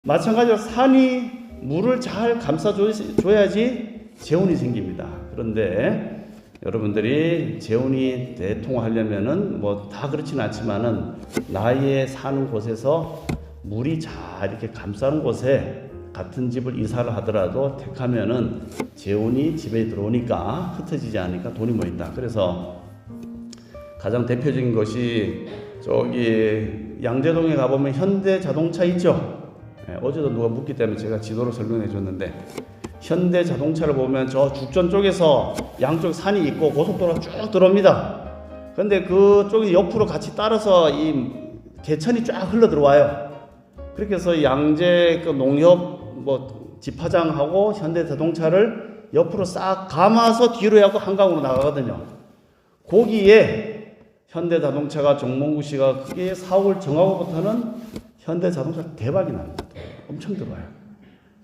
마찬가지로 산이 물을 잘 감싸줘야지 재운이 생깁니다. 그런데 여러분들이 재운이 대통하려면은 뭐 다 그렇지는 않지만은 나의 사는 곳에서 물이 잘 이렇게 감싸는 곳에 같은 집을 이사를 하더라도 택하면은 재운이 집에 들어오니까 흩어지지 않으니까 돈이 모인다. 그래서 가장 대표적인 것이 저기 양재동에 가보면 현대자동차 있죠. 어제도 누가 묻기 때문에 제가 지도로 설명해 줬는데 현대자동차를 보면 저 죽전 쪽에서 양쪽 산이 있고 고속도로가 쭉 들어옵니다. 근데 그쪽이 옆으로 같이 따라서 이 개천이 쫙 흘러 들어와요. 그렇게 해서 양재 그 농협 뭐 집화장하고 현대자동차를 옆으로 싹 감아서 뒤로 해갖고 한강으로 나가거든요. 거기에 현대자동차가 정몽구씨가 크게 사옥을 정하고부터는 현대자동차 대박이 납니다. 엄청 들어와요.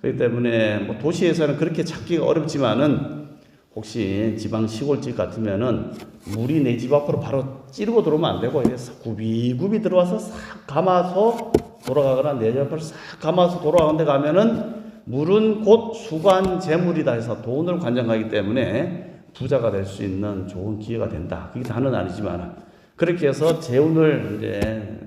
그렇기 때문에 뭐 도시에서는 그렇게 찾기가 어렵지만은 혹시 지방 시골집 같으면은 물이 내 집 앞으로 바로 찌르고 들어오면 안 되고 이래서 굽이굽이 들어와서 싹 감아서 돌아가거나 내 집 앞으로 싹 감아서 돌아가는 데 가면은 물은 곧 수관 재물이다 해서 돈을 관장하기 때문에 부자가 될 수 있는 좋은 기회가 된다. 그게 다는 아니지만 그렇게 해서 재운을 이제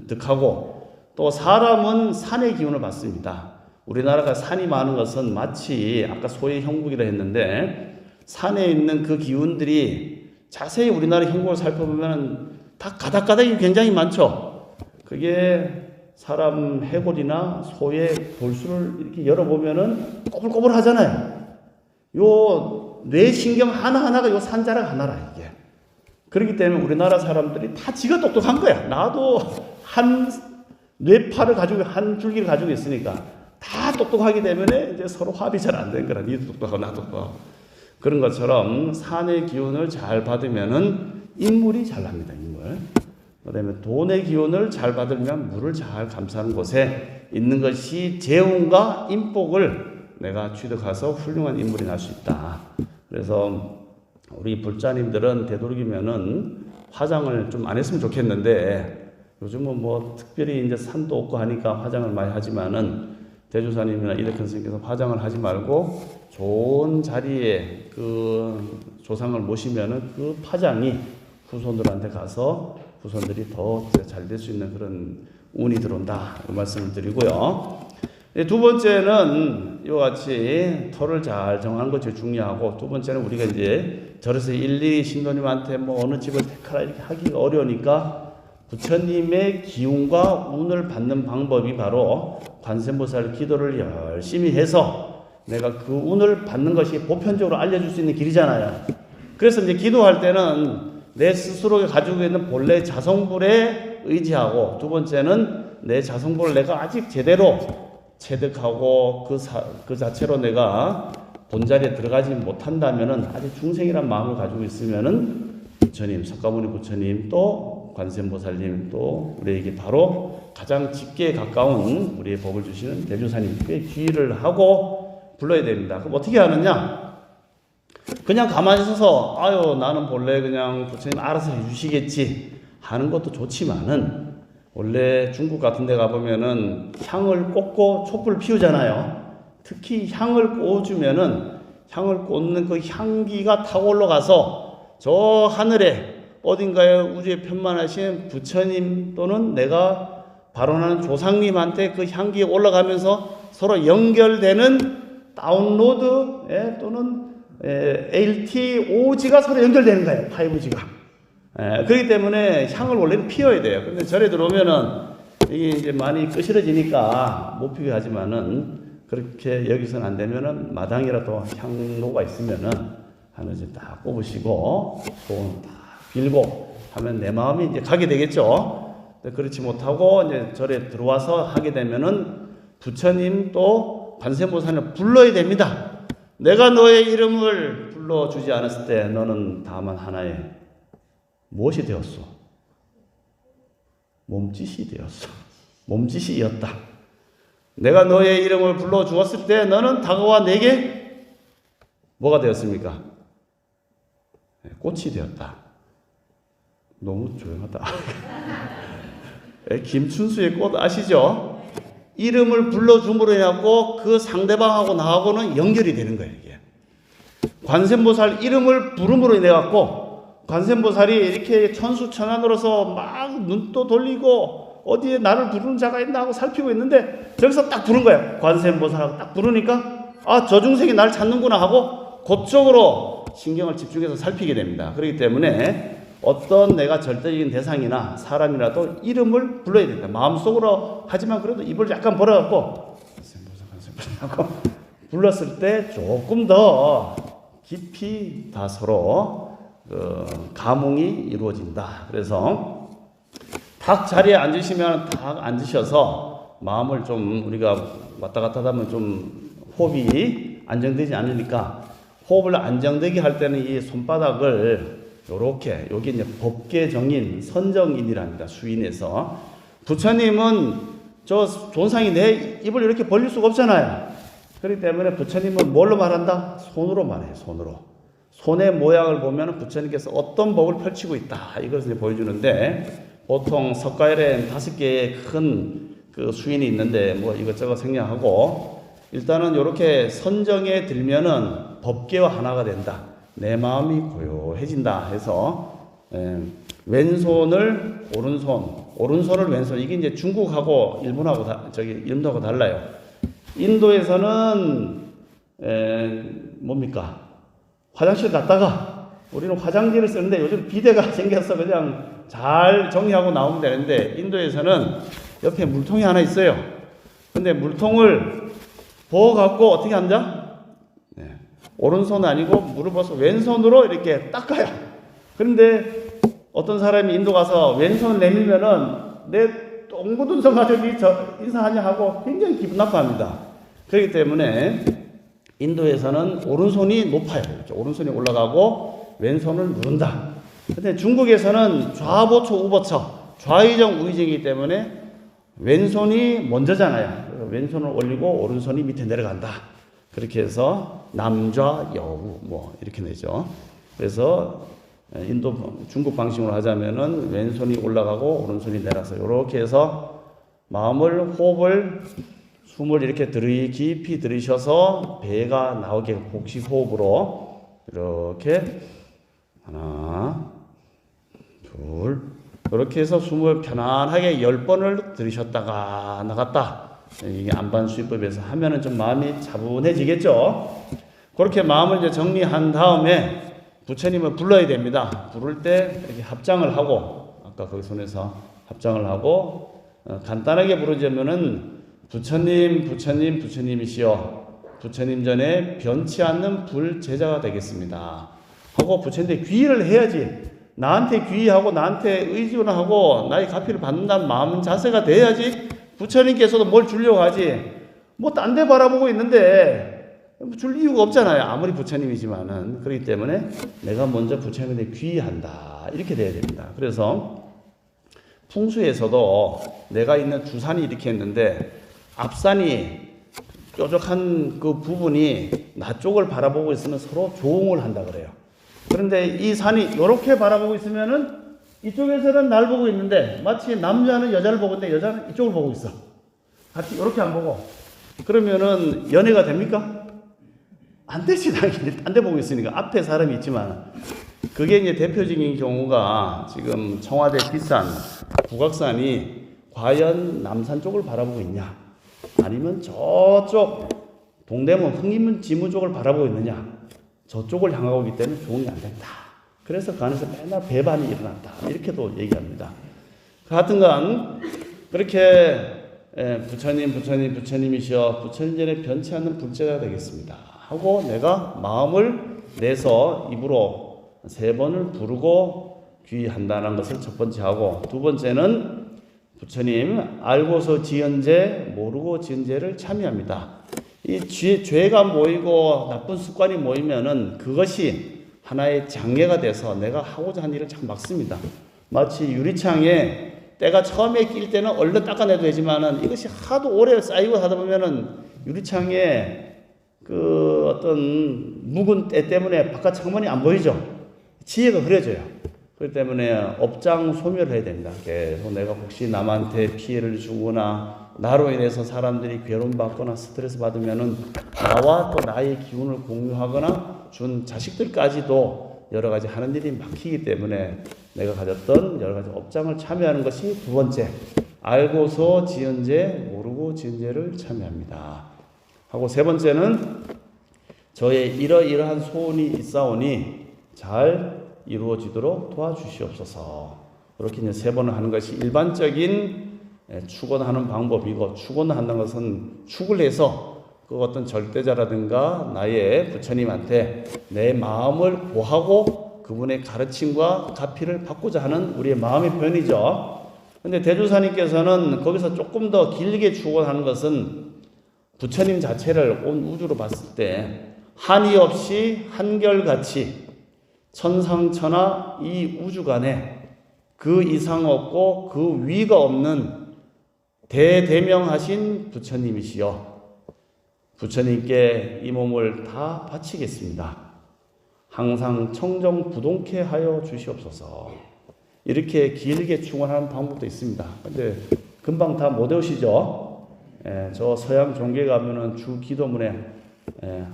득하고 또 사람은 산의 기운을 받습니다. 우리나라가 산이 많은 것은 마치 아까 소의 형국이라 했는데 산에 있는 그 기운들이 자세히 우리나라 형국을 살펴보면 다 가닥가닥이 굉장히 많죠. 그게 사람 해골이나 소의 볼수를 이렇게 열어보면은 꼬불꼬불 하잖아요. 요 뇌신경 하나하나가 요 산자락 하나라 이게. 그렇기 때문에 우리나라 사람들이 다 지가 똑똑한 거야. 나도 한 뇌파를 가지고 한 줄기를 가지고 있으니까 다 똑똑하기 때문에 이제 서로 화합이 잘 안 된 거라. 니도 똑똑하고 나도 똑똑하고. 그런 것처럼 산의 기운을 잘 받으면은 인물이 잘 납니다. 인물. 그다음에 돈의 기운을 잘 받으면 물을 잘 감싸는 곳에 있는 것이 재운과 인복을 내가 취득해서 훌륭한 인물이 날 수 있다. 그래서 우리 불자님들은 되도록이면은 화장을 좀 안 했으면 좋겠는데 요즘은 뭐 특별히 이제 산도 없고 하니까 화장을 많이 하지만은 대주사님이나 이덕현 스님께서 화장을 하지 말고 좋은 자리에 그 조상을 모시면은 그 파장이 후손들한테 가서 후손들이 더 잘 될 수 있는 그런 운이 들어온다. 그 말씀을 드리고요. 두 번째는 이와 같이 터를 잘 정하는 것이 중요하고 두 번째는 우리가 이제 절에서 일일이 신도님한테 뭐 어느 집을 택하라 이렇게 하기가 어려우니까 부처님의 기운과 운을 받는 방법이 바로 관세음보살 기도를 열심히 해서 내가 그 운을 받는 것이 보편적으로 알려줄 수 있는 길이잖아요. 그래서 이제 기도할 때는 내 스스로 가지고 있는 본래 자성불에 의지하고 두 번째는 내 자성불을 내가 아직 제대로 체득하고 그 자체로 내가 본자리에 들어가지 못한다면은 아직 중생이란 마음을 가지고 있으면은 부처님, 석가모니 부처님 또 관세음보살님 또 우리에게 바로 가장 직계에 가까운 우리의 복을 주시는 대주사님께 귀의를 하고 불러야 됩니다. 그럼 어떻게 하느냐? 그냥 가만히 서서 아유 나는 본래 그냥 부처님 알아서 해주시겠지 하는 것도 좋지만은 원래 중국 같은 데 가보면은 향을 꽂고 촛불을 피우잖아요. 특히 향을 꽂으면은 향을 꽂는 그 향기가 타고 올라가서 저 하늘에 어딘가에 우주에 편만하신 부처님 또는 내가 발언하는 조상님한테 그 향기에 올라가면서 서로 연결되는 다운로드 또는 LTOG가 서로 연결되는 거예요. 5G가. 그렇기 때문에 향을 원래는 피워야 돼요. 근데 절에 들어오면은 이게 이제 많이 끄시러지니까 못 피게 하지만은 그렇게 여기서는 안 되면은 마당이라도 향로가 있으면은 하나씩 딱 꼽으시고 소원 딱 빌고 하면 내 마음이 이제 가게 되겠죠. 그렇지 못하고 이제 절에 들어와서 하게 되면은 부처님 또 관세음보살을 불러야 됩니다. 내가 너의 이름을 불러주지 않았을 때 너는 다만 하나의 무엇이 되었소? 몸짓이 되었소. 몸짓이었다. 내가 너의 이름을 불러주었을 때 너는 다가와 내게 뭐가 되었습니까? 꽃이 되었다. 너무 조용하다. 김춘수의 꽃 아시죠? 이름을 불러줌으로 해갖고 그 상대방하고 나하고는 연결이 되는 거예요. 이게 관세음보살 이름을 부름으로 인해 갖고 관세음보살이 이렇게 천수천안으로서 막 눈도 돌리고 어디에 나를 부르는 자가 있나 하고 살피고 있는데 저기서 딱 부른 거예요. 관세음보살하고 딱 부르니까 아, 저 중생이 날 찾는구나 하고 그쪽으로 신경을 집중해서 살피게 됩니다. 그렇기 때문에 어떤 내가 절대적인 대상이나 사람이라도 이름을 불러야 된다. 마음속으로 하지만 그래도 입을 약간 벌어갖고 하고 불렀을 때 조금 더 깊이 다 서로 감흥이 이루어진다. 그래서 탁 자리에 앉으시면 탁 앉으셔서 마음을 좀 우리가 왔다 갔다 하면 좀 호흡이 안정되지 않으니까 호흡을 안정되게 할 때는 이 손바닥을 요렇게 여기 이제 법계정인 선정인이랍니다. 수인에서 부처님은 저 존상이 내 입을 이렇게 벌릴 수가 없잖아요. 그렇기 때문에 부처님은 뭘로 말한다? 손으로 말해요. 손으로. 손의 모양을 보면 부처님께서 어떤 법을 펼치고 있다. 이것을 보여주는데 보통 석가일에 5개의 큰 그 수인이 있는데 뭐 이것저것 생략하고 일단은 이렇게 선정에 들면은 법계와 하나가 된다. 내 마음이 고요해진다 해서 왼손을 오른손을 왼손. 이게 이제 중국하고 일본하고 인도하고 달라요. 인도에서는 뭡니까? 화장실 갔다가 우리는 화장지를 쓰는데 요즘 비데가 생겨서 그냥 잘 정리하고 나오면 되는데 인도에서는 옆에 물통이 하나 있어요. 근데 물통을 부어갖고 어떻게 앉아? 오른손 아니고 물을 부어서 왼손으로 이렇게 닦아요. 그런데 어떤 사람이 인도 가서 왼손을 내밀면은 내 똥묻은 가지고 인사하냐 하고 굉장히 기분 나빠합니다. 그렇기 때문에 인도에서는 오른손이 높아요. 이렇게 오른손이 올라가고 왼손을 누른다. 근데 중국에서는 좌보처 우보처 좌의정 우의정이기 때문에 왼손이 먼저잖아요. 왼손을 올리고 오른손이 밑에 내려간다. 그렇게 해서 남좌 여우 뭐 이렇게 되죠. 그래서 중국 방식으로 하자면은 왼손이 올라가고 오른손이 내려서 이렇게 해서 마음을 호흡을 숨을 이렇게 깊이 들이셔서 배가 나오게 복식 호흡으로 이렇게 하나 둘 이렇게 해서 숨을 편안하게 10번을 들이셨다가 나갔다. 이게 안반수입법에서 하면은 좀 마음이 차분해지겠죠. 그렇게 마음을 이제 정리한 다음에 부처님을 불러야 됩니다. 부를 때 이렇게 합장을 하고 아까 거기 손에서 합장을 하고 간단하게 부르자면은 부처님이시여 부처님 전에 변치 않는 불제자가 되겠습니다 하고 부처님한테 귀의를 해야지. 나한테 귀의하고 나한테 의존하고 나의 가피를 받는다는 마음 자세가 돼야지 부처님께서도 뭘 주려고 하지. 뭐 딴 데 바라보고 있는데 줄 이유가 없잖아요. 아무리 부처님이지만은. 그렇기 때문에 내가 먼저 부처님한테 귀의한다. 이렇게 돼야 됩니다. 그래서 풍수에서도 내가 있는 주산이 이렇게 했는데 앞산이 뾰족한 그 부분이 나 쪽을 바라보고 있으면 서로 조응을 한다 그래요. 그런데 이 산이 이렇게 바라보고 있으면은 이쪽에서는 날 보고 있는데 마치 남자는 여자를 보고 있는데 여자는 이쪽을 보고 있어. 같이 이렇게 안 보고. 그러면은 연애가 됩니까? 안 되지, 당연히. 딴 데 보고 있으니까. 앞에 사람이 있지만. 그게 이제 대표적인 경우가 지금 청와대 뒷산, 북악산이 과연 남산 쪽을 바라보고 있냐? 아니면 저쪽 동대문, 흥인문 지무 쪽을 바라보고 있느냐? 저쪽을 향하고 있기 때문에 조응이 안 된다. 그래서 그 안에서 맨날 배반이 일어난다. 이렇게도 얘기합니다. 하여튼간 그렇게 부처님이시여 부처님 전에 변치 않는 불제자가 되겠습니다 하고 내가 마음을 내서 입으로 3번을 부르고 귀의한다는 것을 첫 번째 하고 두 번째는 부처님 알고서 지은 죄 모르고 지은 죄를 참여합니다. 이 죄가 모이고 나쁜 습관이 모이면은 그것이 하나의 장애가 돼서 내가 하고자 한 일을 참 막습니다. 마치 유리창에 때가 처음에 낄 때는 얼른 닦아내도 되지만은 이것이 하도 오래 쌓이고 하다 보면은 유리창에 그 어떤 묵은 때 때문에 바깥 창문이 안 보이죠. 지혜가 흐려져요. 그렇기 때문에 업장 소멸을 해야 됩니다. 계속 내가 혹시 남한테 피해를 주거나 나로 인해서 사람들이 괴로움 받거나 스트레스 받으면은 나와 또 나의 기운을 공유하거나 준 자식들까지도 여러 가지 하는 일이 막히기 때문에 내가 가졌던 여러 가지 업장을 참여하는 것이 두 번째. 알고서 지은 죄, 모르고 지은 죄를 참여합니다. 하고 세 번째는 저의 이러이러한 소원이 있사오니 잘 이루어지도록 도와주시옵소서. 그렇게 이제 세 번을 하는 것이 일반적인 축원하는 방법이고, 축원한다는 것은 축을 해서 그 어떤 절대자라든가 나의 부처님한테 내 마음을 고하고 그분의 가르침과 가피를 받고자 하는 우리의 마음의 표현이죠. 근데 대주사님께서는 거기서 조금 더 길게 축원하는 것은 부처님 자체를 온 우주로 봤을 때 한이 없이 한결같이 천상천하 이 우주간에 그 이상 없고 그 위가 없는 대대명하신 부처님이시여, 부처님께 이 몸을 다 바치겠습니다. 항상 청정부동케 하여 주시옵소서. 이렇게 길게 축원하는 방법도 있습니다. 근데 금방 다 못 외우시죠? 저 서양 종교에 가면은 주 기도문에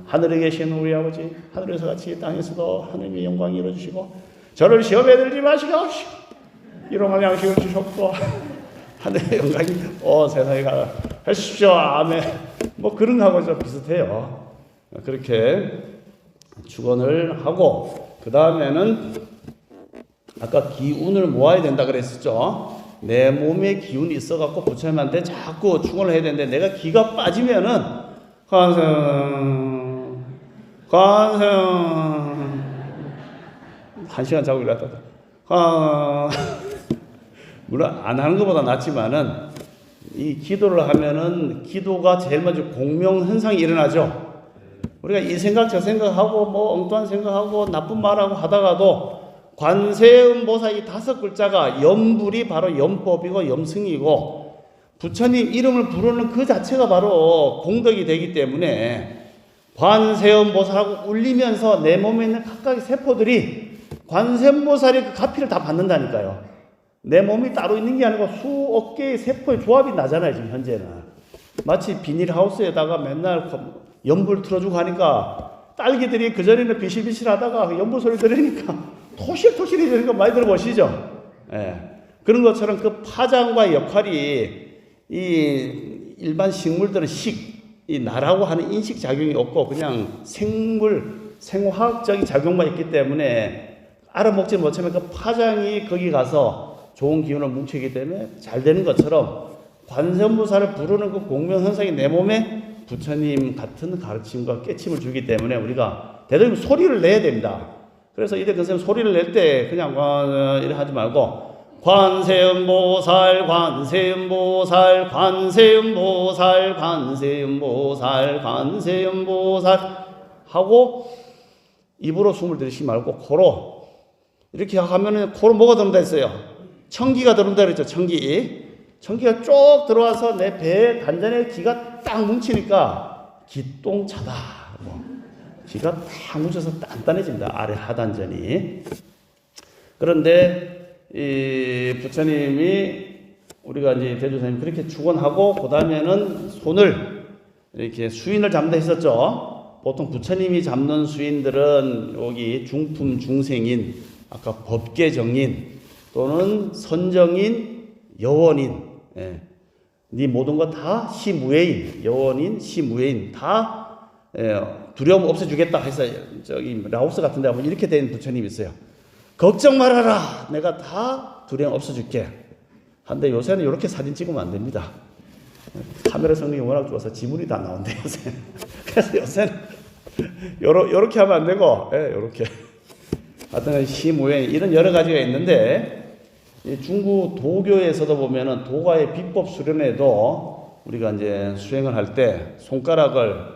하늘에 계신 우리 아버지, 하늘에서 같이 땅에서도 하느님의 영광이 이루어주시고 저를 시험에 들지 마시게 하시고 일용할 양식을 주셨고 하늘의 영광이 세상에 가 하십시오. 아멘. 뭐 그런 거하고 좀 비슷해요. 그렇게 축원을 하고, 그 다음에는 아까 기운을 모아야 된다 그랬었죠. 내 몸에 기운이 있어갖고 부처님한테 자꾸 축원을 해야 되는데 내가 기가 빠지면은 관세음 한 시간 자고 일어났다. 물론 안 하는 것보다 낫지만은 이 기도를 하면은 기도가 제일 먼저 공명현상이 일어나죠. 우리가 이 생각 저 생각하고 뭐 엉뚱한 생각하고 나쁜 말하고 하다가도 관세음보살 이 5글자가 염불이 바로 염법이고 염승이고 부처님 이름을 부르는 그 자체가 바로 공덕이 되기 때문에 관세음보살하고 울리면서 내 몸에 있는 각각의 세포들이 관세음보살의 그 가피를 다 받는다니까요. 내 몸이 따로 있는 게 아니고 수억 개의 세포의 조합이 나잖아요. 지금 현재는 마치 비닐하우스에다가 맨날 연불 틀어주고 하니까 딸기들이 그전에는 비실비실하다가 연불 소리 들으니까 토실토실해지는 거 많이 들어보시죠? 그런 것처럼 그 파장과 역할이 이 일반 식물들은 이 나라고 하는 인식 작용이 없고 그냥 생화학적인 작용만 있기 때문에 알아먹지 못하면 그 파장이 거기 가서 좋은 기운을 뭉치기 때문에 잘 되는 것처럼 관세음보살을 부르는 그 공명현상이 내 몸에 부처님 같은 가르침과 깨침을 주기 때문에 우리가 대단히 소리를 내야 됩니다. 그래서 이때 선생님 소리를 낼 때 그냥 이렇게 하지 말고 관세음보살 관세음보살 관세음보살 관세음보살 관세음보살 하고 입으로 숨을 들이쉬지 말고 코로 이렇게 하면은 코로 뭐가 들어온다 했어요? 청기가 들어온다 그랬죠. 청기가 쭉 들어와서 내 배 단전에 기가 딱 뭉치니까 기똥차다. 기가 딱 뭉쳐서 단단해집니다. 아래 하단전이. 그런데 이 부처님이 우리가 이제 대조사님 그렇게 축원하고 그 다음에는 손을 이렇게 수인을 잡는다 했었죠. 보통 부처님이 잡는 수인들은 여기 중품 중생인, 아까 법계정인 또는 선정인, 여원인, 네 모든 것 다 시무예인, 여원인, 시무예인 다 두려움 없애주겠다 해서 저기 라오스 같은 데 보면 이렇게 된 부처님이 있어요. 걱정 말아라. 내가 다 두려움 없애줄게. 한데 요새는 이렇게 사진 찍으면 안 됩니다. 카메라 성능이 워낙 좋아서 지문이 다 나온대요. 요새는. 그래서 요새는 요렇게 하면 안 되고 요렇게. 하여튼 시무예인 이런 여러 가지가 있는데 중국 도교에서도 보면은 도가의 비법 수련회도 우리가 이제 수행을 할 때 손가락을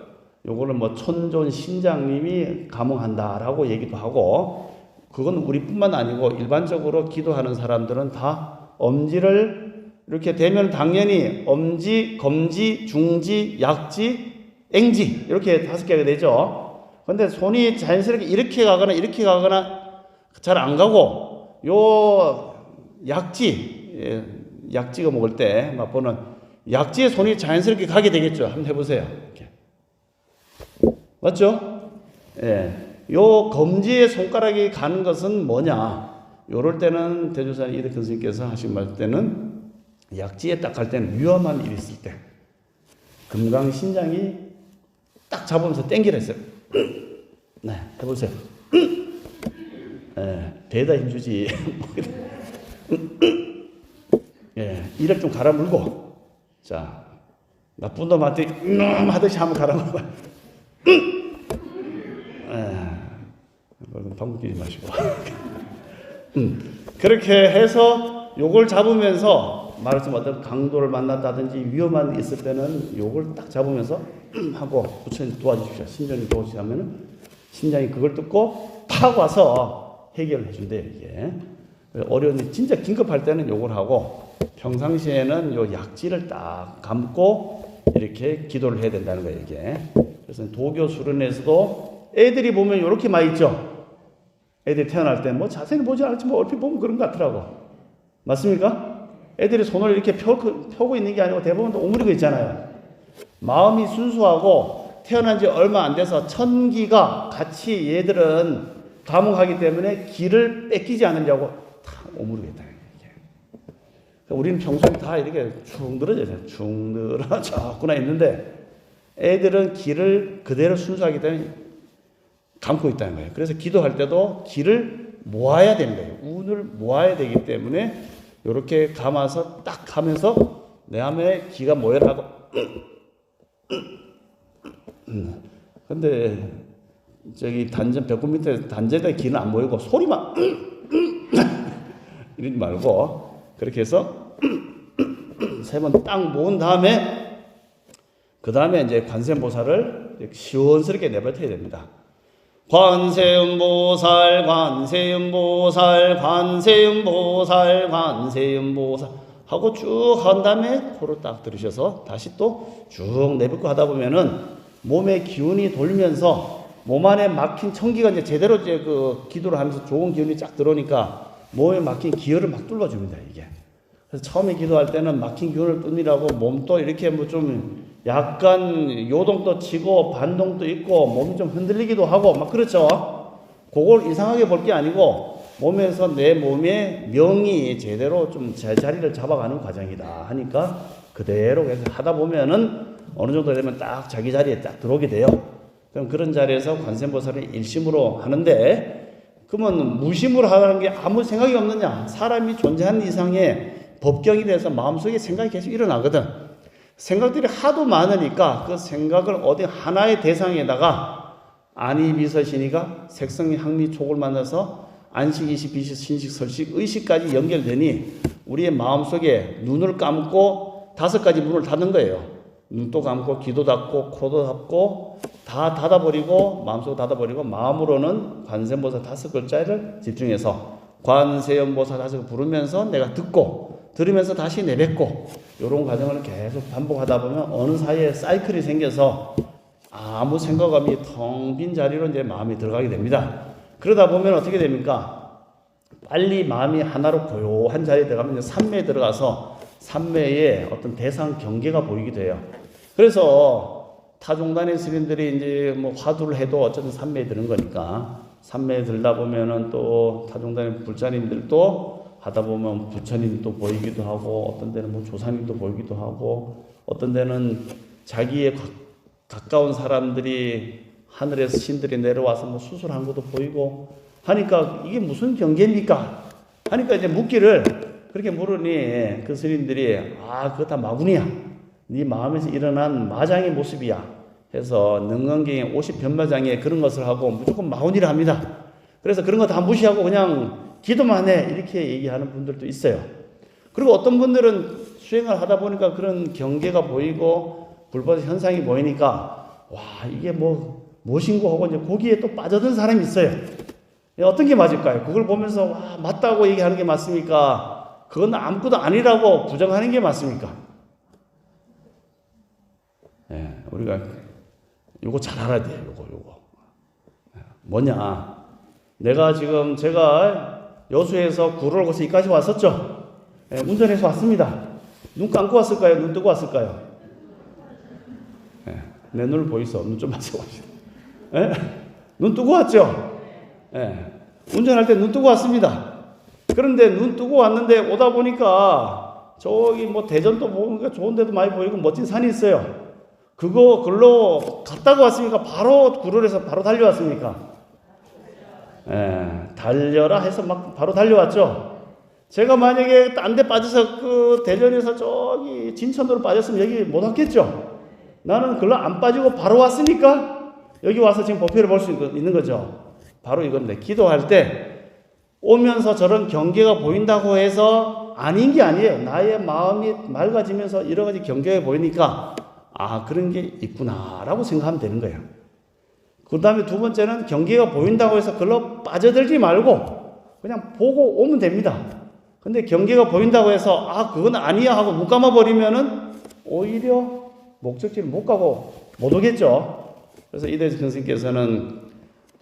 요거를 뭐 천존 신장님이 감흥한다라고 얘기도 하고, 그건 우리뿐만 아니고 일반적으로 기도하는 사람들은 다 엄지를 이렇게 대면 당연히 엄지, 검지, 중지, 약지, 앵지 이렇게 5개가 되죠. 근데 손이 자연스럽게 이렇게 가거나 잘 안 가고 요 약지가 먹을 때 맛보는 약지에 손이 자연스럽게 가게 되겠죠. 한번 해보세요. 이렇게. 맞죠? 예. 요 검지에 손가락이 가는 것은 뭐냐? 요럴 때는 대조사님 이덕현 선생님께서 하신 말 때는 약지에 딱 갈 때는 위험한 일이 있을 때 금강신장이 딱 잡으면서 땡기라 했어요. 네, 해보세요. 예, 배에다 힘주지. 예, 이를 좀 갈아 물고, 자, 나쁜 놈한테 하듯이 한번 갈아 물고. 방귀 끼지 마시고. 그렇게 해서 요걸 잡으면서 말했지만 어떤 강도를 만났다든지 위험한 일 있을 때는 요걸 딱 잡으면서 하고 부처님 도와주십시오. 신장이 도와주시면은 신장이 그걸 듣고 팍 와서 해결해 준대요. 이게 어려운 일 진짜 긴급할 때는 요걸 하고 평상시에는 요 약지를 딱 감고 이렇게 기도를 해야 된다는 거예요. 이게 그래서 도교 수련에서도 애들이 보면 이렇게 많이 있죠. 애들이 태어날 때 뭐 자세히 보지 않았지 뭐 얼핏 보면 그런 것 같더라고. 맞습니까? 애들이 손을 이렇게 펴고 있는 게 아니고 대부분 오므리고 있잖아요. 마음이 순수하고 태어난 지 얼마 안 돼서 천기가 같이 얘들은 감흥하기 때문에 기를 뺏기지 않으려고 다 오므리고 있다. 우리는 평소에 다 이렇게 축 늘어져요. 축 늘어졌구나 있는데 애들은 기를 그대로 순수하기 때문에 감고 있다는 거예요. 그래서 기도할 때도 기를 모아야 되는 거예요. 운을 모아야 되기 때문에 이렇게 감아서 딱 하면서 내 안에 기가 모여라 하고 근데 저기 단전 벽구 밑에 단전에 기는 안 모이고 소리만 이러지 말고 그렇게 해서 세 번 딱 모은 다음에 그 다음에 이제 관세음보살을 시원스럽게 내뱉어야 됩니다. 관세음보살 관세음보살 관세음보살 관세음보살 하고 쭉 한 다음에 코로 딱 들으셔서 다시 또 쭉 내뱉고 하다 보면은 몸의 기운이 돌면서 몸 안에 막힌 천기가 이제 제대로 이제 그 기도를 하면서 좋은 기운이 쫙 들어오니까 몸에 막힌 기혈을 막 뚫어줍니다. 이게. 그래서 처음에 기도할 때는 막힌 기운을 뚫으라고 몸도 이렇게 뭐 좀 약간 요동도 치고 반동도 있고 몸이 좀 흔들리기도 하고 막 그렇죠. 그걸 이상하게 볼 게 아니고 몸에서 내 몸의 명이 제대로 좀 제자리를 잡아가는 과정이다 하니까 그대로 하다 보면은 어느 정도 되면 딱 자기 자리에 딱 들어오게 돼요. 그럼 그런 자리에서 관세음보살을 일심으로 하는데 그러면 무심으로 하는 게 아무 생각이 없느냐? 사람이 존재하는 이상의 법경이 돼서 마음속에 생각이 계속 일어나거든. 생각들이 하도 많으니까 그 생각을 어디 하나의 대상에다가 안이 미서신이가 색성이 항미 촉을 만나서 안식, 이식, 비식, 신식, 설식, 의식까지 연결되니 우리의 마음속에 눈을 감고 5가지 문을 닫는 거예요. 눈도 감고 귀도 닫고 코도 닫고 다 닫아버리고 마음속으로 닫아버리고 마음으로는 관세음보살 5글자를 집중해서 관세음보살 5글 부르면서 내가 듣고 들으면서 다시 내뱉고 이런 과정을 계속 반복하다 보면 어느 사이에 사이클이 생겨서 아무 생각 없이 텅 빈 자리로 이제 마음이 들어가게 됩니다. 그러다 보면 어떻게 됩니까? 빨리 마음이 하나로 고요한 자리에 들어가면 삼매에 들어가서 삼매의 어떤 대상 경계가 보이기도 해요. 그래서 타종단의 스님들이 이제 뭐 화두를 해도 어쨌든 삼매에 드는 거니까 삼매에 들다 보면은 또 타종단의 불자님들도 하다 보면 부처님도 보이기도 하고 어떤 데는 뭐 조사님도 보이기도 하고 어떤 데는 자기의 가까운 사람들이 하늘에서 신들이 내려와서 뭐 수술한 것도 보이고 하니까 이게 무슨 경계입니까? 하니까 이제 묻기를 그렇게 물으니 그 스님들이 그거 다 마구니야. 네 마음에서 일어난 마장의 모습이야. 해서 능언경의 50변마장에 그런 것을 하고 무조건 마구니를 합니다. 그래서 그런 거 다 무시하고 그냥 기도만 해 이렇게 얘기하는 분들도 있어요. 그리고 어떤 분들은 수행을 하다 보니까 그런 경계가 보이고 불법 현상이 보이니까 와 이게 무엇인고 하고 이제 거기에 또 빠져든 사람이 있어요. 어떤 게 맞을까요? 그걸 보면서 와 맞다고 얘기하는 게 맞습니까? 그건 아무것도 아니라고 부정하는 게 맞습니까? 예, 우리가 요거 잘 알아야 돼요. 요거 뭐냐? 제가 여수에서 구로를 거쳐서 여기까지 왔었죠. 예, 운전해서 왔습니다. 눈 감고 왔을까요? 눈 뜨고 왔을까요? 네. 내 눈을 보이소. 눈 좀 마시고 봅시다. 네? 눈 뜨고 왔죠? 네. 운전할 때 눈 뜨고 왔습니다. 그런데 눈 뜨고 왔는데 오다 보니까 저기 뭐 대전도 보니까 좋은 데도 많이 보이고 멋진 산이 있어요. 글로 갔다가 왔으니까 바로 구를해서 바로 달려왔습니까? 예, 달려라 해서 막 바로 달려왔죠. 제가 만약에 딴 데 빠져서 그 대전에서 저기 진천으로 빠졌으면 여기 못 왔겠죠. 나는 글로 안 빠지고 바로 왔으니까 여기 와서 지금 법회를 볼 수 있는 거죠. 바로 이건데, 기도할 때 오면서 저런 경계가 보인다고 해서 아닌 게 아니에요. 나의 마음이 맑아지면서 여러 가지 경계가 보이니까 아, 그런 게 있구나라고 생각하면 되는 거예요. 그 다음에 두 번째는 경계가 보인다고 해서 글로 빠져들지 말고 그냥 보고 오면 됩니다. 근데 경계가 보인다고 해서 아, 그건 아니야 하고 눈 감아버리면은 오히려 목적지를 못 가고 못 오겠죠. 그래서 이대주 선생님께서는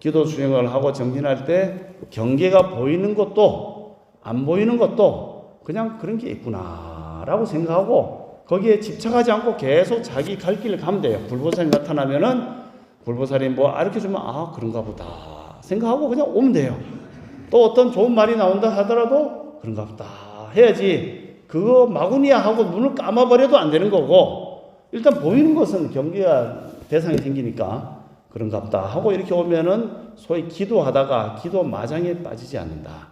기도 수행을 하고 정진할 때 경계가 보이는 것도 안 보이는 것도 그냥 그런 게 있구나라고 생각하고 거기에 집착하지 않고 계속 자기 갈 길을 가면 돼요. 불보살이 나타나면은 불보살이 뭐 가르쳐주면 아, 그런가 보다 생각하고 그냥 오면 돼요. 또 어떤 좋은 말이 나온다 하더라도 그런가 보다 해야지 그거 마구니야 하고 눈을 감아버려도 안 되는 거고, 일단 보이는 것은 경계가 대상이 생기니까 그런가 보다 하고 이렇게 오면은 소위 기도하다가 기도 마장에 빠지지 않는다.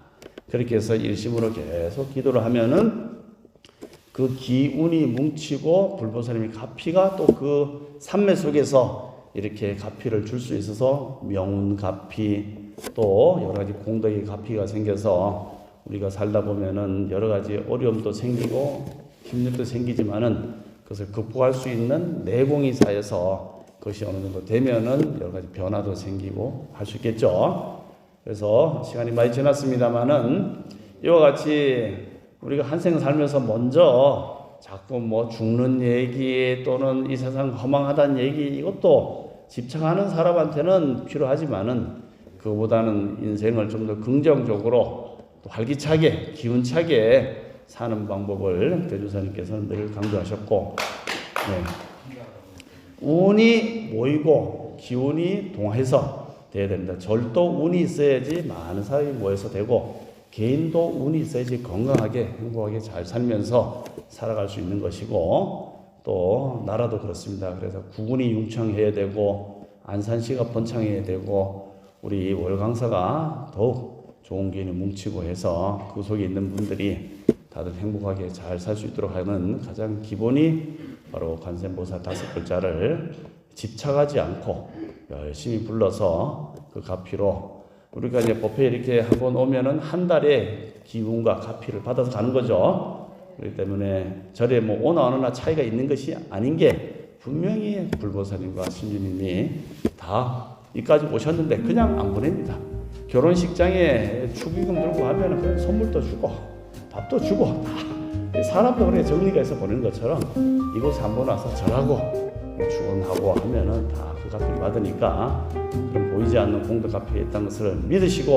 그렇게 해서 일심으로 계속 기도를 하면은 그 기운이 뭉치고 불보살님의 가피가 또 그 산매 속에서 이렇게 가피를 줄 수 있어서 명운 가피 또 여러 가지 공덕의 가피가 생겨서 우리가 살다 보면은 여러 가지 어려움도 생기고 힘듦도 생기지만은 그것을 극복할 수 있는 내공이 쌓여서 그것이 어느 정도 되면은 여러 가지 변화도 생기고 할 수 있겠죠. 그래서 시간이 많이 지났습니다만은 이와 같이 우리가 한 생 살면서 먼저 자꾸 뭐 죽는 얘기 또는 이 세상 허망하다는 얘기 이것도 집착하는 사람한테는 필요하지만은 그보다는 인생을 좀 더 긍정적으로 또 활기차게 기운차게 사는 방법을 대주사님께서는 늘 강조하셨고, 네. 운이 모이고 기운이 동해서 돼야 됩니다. 절도 운이 있어야지 많은 사람이 모여서 되고 개인도 운이 있어야지 건강하게 행복하게 잘 살면서 살아갈 수 있는 것이고, 또 나라도 그렇습니다. 그래서 국운이 융창해야 되고 안산시가 번창해야 되고 우리 월강사가 더욱 좋은 기운이 뭉치고 해서 그 속에 있는 분들이 다들 행복하게 잘 살 수 있도록 하는 가장 기본이 바로 관세음보살 5글자를 집착하지 않고 열심히 불러서 그 가피로 우리가 이제 법회 이렇게 하고 오면은 한 달에 기운과 가피를 받아서 가는 거죠. 그렇기 때문에 절에 뭐 오나 안 오나 차이가 있는 것이 아닌 게 분명히 불보살님과 신주님이 다 이까지 오셨는데 그냥 안 보냅니다. 결혼식장에 축의금 들고 하면은 그냥 선물도 주고 밥도 주고 다 사람도 그래 정리가 해서 보내는 것처럼 이곳에 한번 와서 절하고 축원하고 하면은 다 그 갚기를 받으니까 그럼 보이지 않는 공덕 갚기에 있다는 것을 믿으시고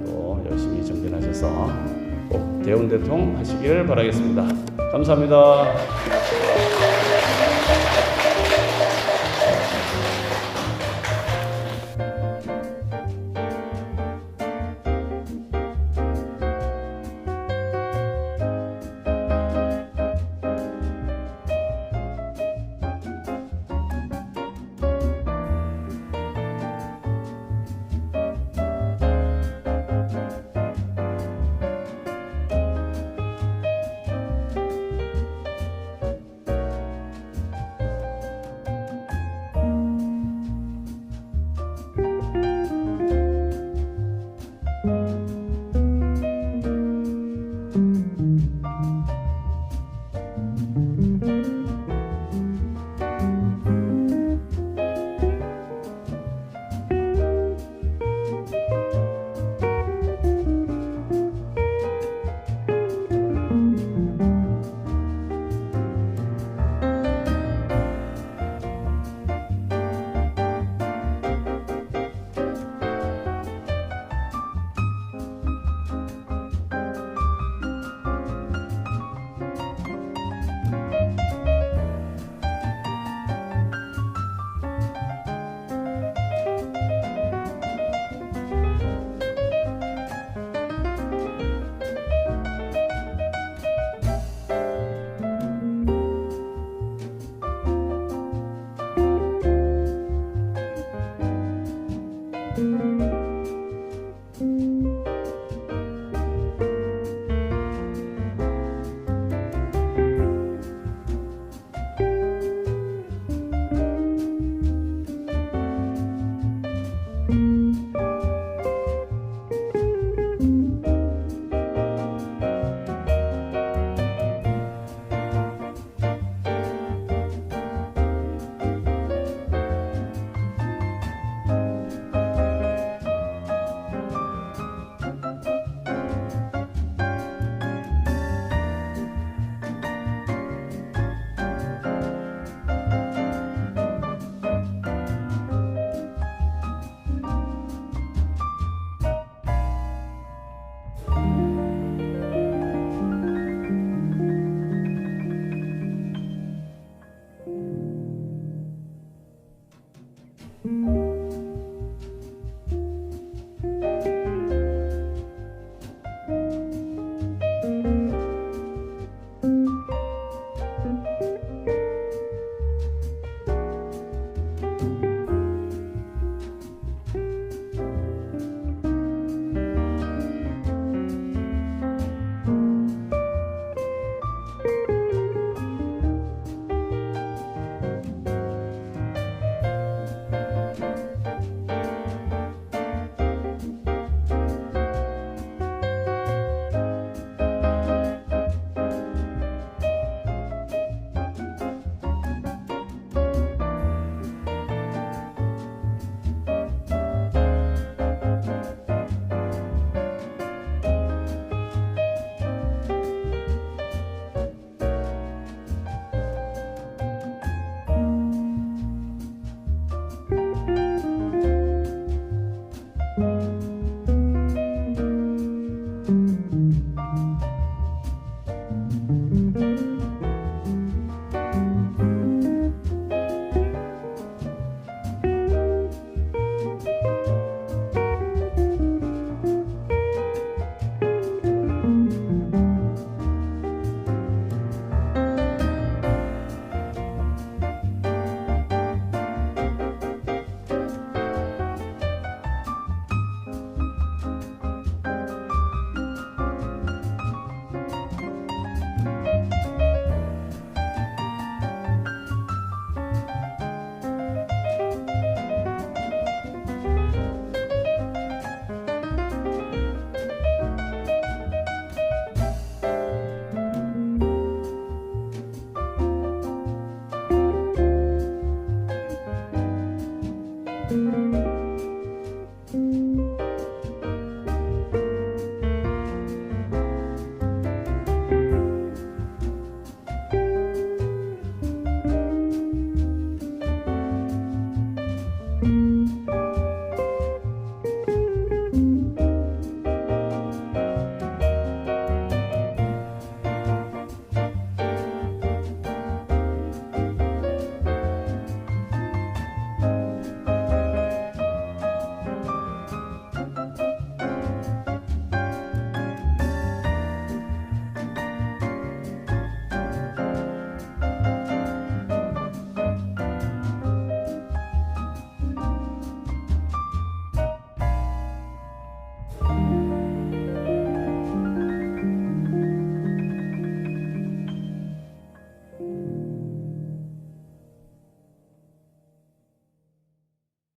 또 열심히 정진하셔서 꼭 대운대통 하시기를 바라겠습니다. 감사합니다.